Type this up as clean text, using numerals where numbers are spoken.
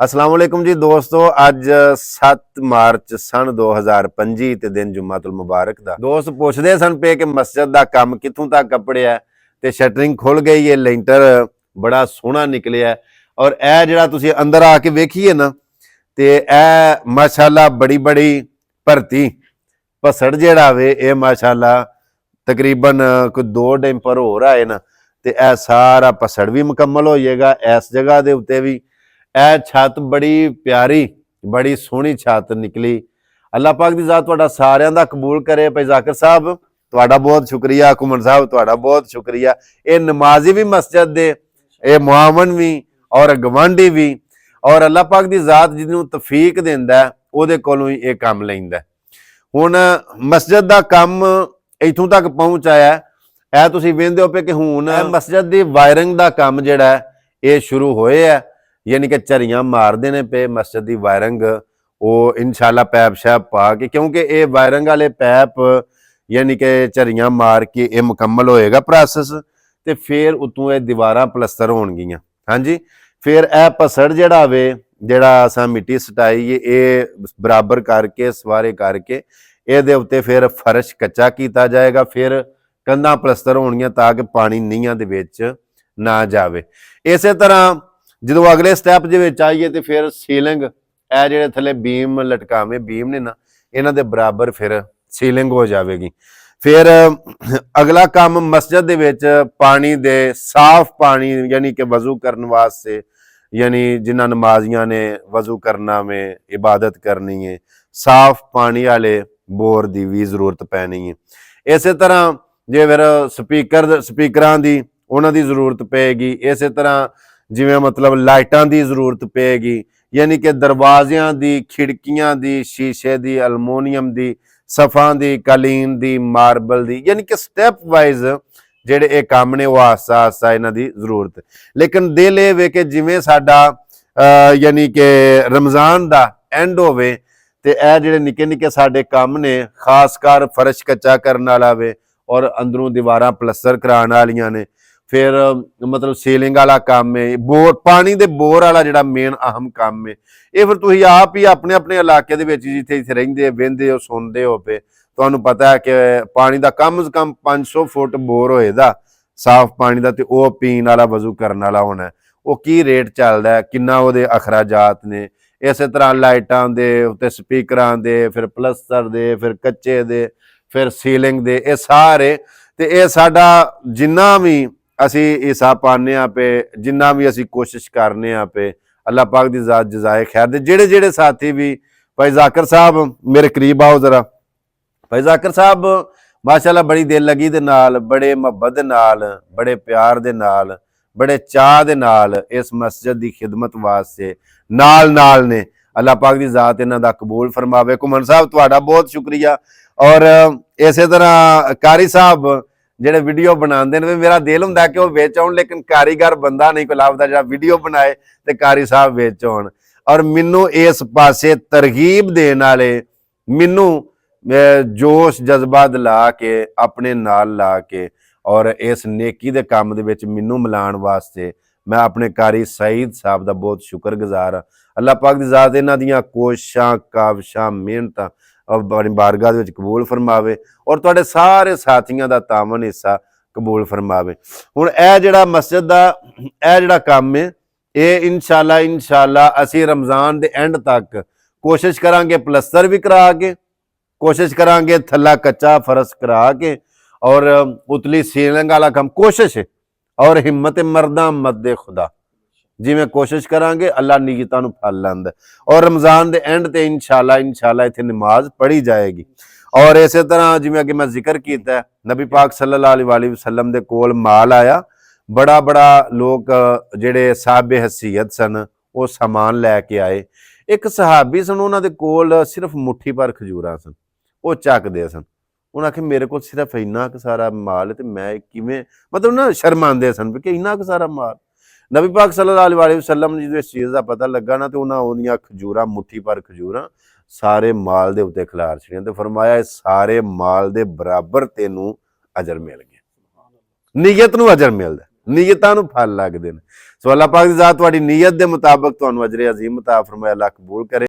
अस्सलाम वालेकुम जी दोस्तों। अज 7 मार्च सन 2025 ते दिन जुम्मातुल मुबारक दा। दोस्त पुछदे सन पे कि मस्जिद दा काम कित्थों तक कपड़िया ते शटरिंग खुल गई है, लेंटर बड़ा सोहना निकलिया और ए जिहड़ा तुसीं अंदर आके वेखिए ना ते ए माशाअल्लाह बड़ी बड़ी भरती भसड़ जिहड़ा वे ए माशाअल्लाह तकरीबन कोई 2 डैंपर होर आए ना ते ए सारा भसड़ भी मुकम्मल हो जाएगा इस जगह दे उत्ते भी। ए छत बड़ी प्यारी बड़ी सोहनी छत निकली। अल्लाह पाक दी ज़ात तुहाडा सारियां दा कबूल करे। भाई जाकिर साहब तुहाडा बहुत शुक्रिया, घुमन साहब तुहाडा बहुत शुक्रिया। ये नमाजी भी मस्जिद दे, ये मुआवन भी और गवांढी भी, और अल्लाह पाक दी ज़ात जिन्हों तौफीक दिंदा है उहदे कोलों ही ये काम लैंदा। हुण मस्जिद दा काम इत्थों तक पहुँच आया है। तुसीं वेंदे हो पे कि हुण मस्जिद दी वायरिंग दा काम जिहड़ा है ये शुरू होए है, यानी कि झरियां मारदे ने पे मस्जिद की वायरिंग वो इंशाल्लाह पैप शैप पा के, क्योंकि ये वायरिंग वाले पैप यानी कि झरियां मार के ये मुकम्मल होएगा प्रोसैस ते फिर उतों ये दीवारां प्लस्तर होणगियां। हाँ जी, फिर ए भसड़ जिहड़ा वे जिहड़ा असां मिट्टी सटाई ये बराबर करके सवारे करके इहदे उत्ते फिर फर्श कच्चा किया जाएगा, फिर कंधां प्लस्तर होणगियां ताकि पानी नीहां दे विच ना जावे। इसे तरह जो अगले स्टैप के आइए तो फिर सीलिंग ए जिहड़े थले बीम लटकावे बीम ने ना इन्हां दे बराबर फिर सीलिंग हो जाएगी। फिर अगला काम मस्जिद दे विच पानी दे साफ पानी यानी कि वजू करने वास्ते, यानी जिन्हां नमाजियां ने वजू करना में इबादत करनी है, साफ पानी वाले बोर की भी जरूरत पैनी है। इस तरह जे फिर स्पीकरां दी उन्हां दी जरूरत पेगी। इस तरह जिवें मतलब लाइटां दी जरूरत पेगी, यानी कि दरवाज़ियां दी, खिड़कियां दी, शीशे दी, अलमोनीयम दी, सफ़ां दी, कालीन दी, मार्बल दी, यानी कि स्टैप वाइज जेडे ये काम ने वो आस्ता आस्ता इन्हां दी जरूरत। लेकिन दिल ये वे कि जिवें साडा यानी कि रमज़ान दा एंड होवे ते ए जिहड़े निक्के निक्के साडे काम ने, खासकर फर्श कच्चा करने वाला वे और अंदरों दीवारां प्लस्तर कराने वालियां ने, फिर मतलब सीलिंग वाला काम है, बोर पानी दे बोर वाला जिहड़ा मेन अहम काम है ये फिर तुसीं आप ही अपने अपने इलाके दे विच जिथे जिथे रहिंदे वेंदे हो सुनदे हो पे तुहानूं पता है कि पानी दा कम से कम 500 फुट बोर होएदा साफ पानी दा, ते ओह पीण वाला वजू करन वाला होना है। वो की रेट चलदा है, किन्ना ओहदे अखराजात ने। इस तरह लाइटां दे उत्ते स्पीकरां दे, फिर प्लस्तर दे, फिर कच्चे दे, फिर सीलिंग दे, ये सारे ते ये साडा जिन्ना भी असी हिस्सा पाने पे, जिन्ना भी असी कोशिश करने पे, अल्लाह पाक दी ज़ात जज़ाए खैर दे। जेड़े जेड़े साथी भी भाई जाकिर साहब मेरे करीब आओ जरा। भाई जाकिर साहब माशाअल्लाह बड़ी दिल लगी दे नाल, बड़े मुहब्बत दे नाल, बड़े प्यार दे नाल, बड़े चाह दे नाल इस मस्जिद की खिदमत वास्ते नाल नाल ने। अल्लाह पाक दी ज़ात इन्हां दा कबूल फरमावे। घुमन साहब तुहाडा बहुत शुक्रिया। और इस तरह कारी साहब जेडे वीडियो बनाते हैं, मेरा दिल हुंदा कि वह विच आउण, लेकिन कारीगर बंदा नहीं कोई लभदा जिहड़ा वीडियो बनाए ते कारी साहब विच आउण। और मैनू इस पासे तरगीब देण वाले, मैनू जोश जज्बा दिला के अपने नाल ला के और इस नेकी दे काम दे विच मैनू मिलाण वास्ते मैं अपने कारी सईद साहब का बहुत शुक्रगुजार हाँ। अल्लाह पाक दी ज़ात इन्हां दियां कोशिशां काविशां मेहनतां बड़ी बारगाह दे विच कबूल फरमावे और तुहाडे सारे साथियों का तावन हिस्सा कबूल फरमावे। हुण ए जिहड़ा मस्जिद दा ए जिहड़ा काम है ये इंशाल्लाह असी रमज़ान दे एंड तक कोशिश करांगे प्लस्तर भी करा के, कोशिश करांगे थल्ला कच्चा फर्श करा के और उतली सीलिंग वाला काम कोशिश है। और हिम्मत मरदा मदे खुदा जिवें कोशिश करांगे अल्लाह नीयतां नूं फल लांदा। और रमज़ान दे एंड ते इंशाल्लाह इत्थे नमाज पढ़ी जाएगी। और इस तरह जिवें अगे मैं जिक्र किया नबी पाक सल्लल्लाहु अलैहि वसल्लम दे कोल माल आया, बड़ा बड़ा लोग जिहड़े साहिब हसीयत सन वो समान लैके आए। एक सहाबी सन उन्हां दे कोल सिर्फ मुट्ठी भर खजूरां सन, वो चकदे सन। उन्हें आखिया मेरे को सिर्फ इन्ना क सारा माल है तो मैं किवें, मतलब ना शर्मांदे सन कि इन्ना क सारा माल। नबी पाक सल्लल्लाहु अलैहि वसल्लम जी इस चीज़ का पता लगा ना तो उन्होंने ओहदियां खजूरां मुट्ठी भर खजूरां सारे माल दे उत्ते खिलार छड़ियां ते फरमाया सारे माल दे बराबर तेनू अजर मिल गया, नीयत नूं अजर मिलदा। ਨੀਅਤਾਂ ਨੂੰ ਫਲ ਲੱਗਦੇ ਨੇ। ਸੋ ਅੱਲਾਹ ਪਾਕ ਦੀ ਜ਼ਾਤ ਤੁਹਾਡੀ ਨੀਅਤ ਦੇ ਮੁਤਾਬਕ ਤੁਹਾਨੂੰ ਅਜਰ ਅਜ਼ੀਮ ਅਤਾ ਫਰਮਾਏ, ਅੱਲਾਹ ਕਬੂਲ ਕਰੇ।